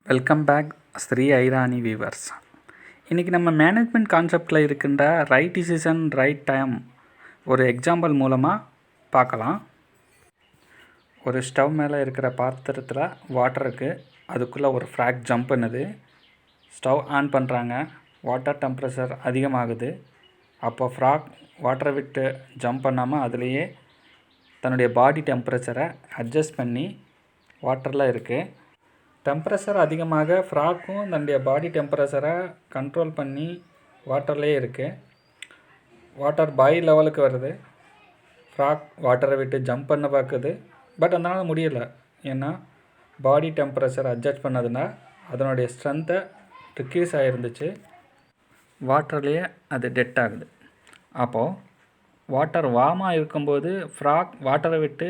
Welcome back Sri Airani weavers. இன்றைக்கி நம்ம management கான்செப்டில் இருக்கின்ற ரைட் டிசிஷன் ரைட் டைம் ஒரு எக்ஸாம்பிள் மூலமாக பார்க்கலாம். ஒரு ஸ்டவ் மேலே இருக்கிற பாத்திரத்தில் வாட்டர் இருக்குது. அதுக்குள்ளே ஒரு ஃப்ராக் ஜம்ப் பண்ணுது. ஸ்டவ் ஆன் பண்ணுறாங்க. வாட்டர் டெம்பரேச்சர் அதிகமாகுது. அப்போ ஃப்ராக் வாட்டரை விட்டு ஜம்ப் பண்ணாமல் அதுலேயே தன்னுடைய பாடி டெம்பரேச்சரை அட்ஜஸ்ட் பண்ணி வாட்டரில் இருக்குது. டெம்பரேச்சர் அதிகமாக ஃப்ராக்கும் தன்னுடைய பாடி டெம்பரேச்சரை கண்ட்ரோல் பண்ணி வாட்டர்லேயே இருக்குது. வாட்டர் பாய் லெவலுக்கு வருது. ஃப்ராக் வாட்டரை விட்டு ஜம்ப் பண்ண பார்க்குது. பட் அதனால் முடியலை. ஏன்னா பாடி டெம்பரேச்சர் அட்ஜஸ்ட் பண்ணதுன்னா அதனுடைய ஸ்ட்ரென்த்தை டிக்ரீஸ் ஆகிருந்துச்சு. வாட்டர்லேயே அது டெட் ஆகுது. அப்போது வாட்டர் வார்மாக இருக்கும்போது ஃப்ராக் வாட்டரை விட்டு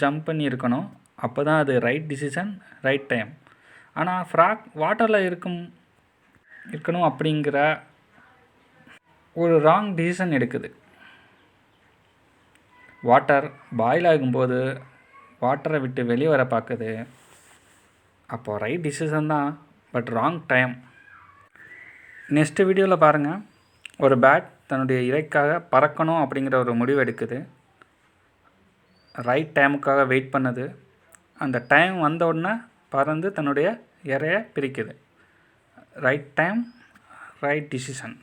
ஜம்ப் பண்ணி இருக்கணும். அப்போ தான் அது ரைட் டிசிஷன் ரைட் டைம். ஆனால் ஃப்ராக் வாட்டரில் இருக்கணும் அப்படிங்கிற ஒரு ராங் டிசிஷன் எடுக்குது. வாட்டர் பாயில் ஆகும்போது வாட்டரை விட்டு வெளியே வர பார்க்குது. அப்போது ரைட் டிசிஷன் தான், பட் ராங் டைம். நெக்ஸ்ட் வீடியோவில் பாருங்கள். ஒரு பேட் தன்னுடைய இறைக்காக பறக்கணும் அப்படிங்கிற ஒரு முடிவு எடுக்குது. ரைட் டைமுக்காக வெயிட் பண்ணுது. அந்த டைம் வந்த உடனே பறந்து தன்னுடைய இரையை பிரிக்குது. Right time right decision.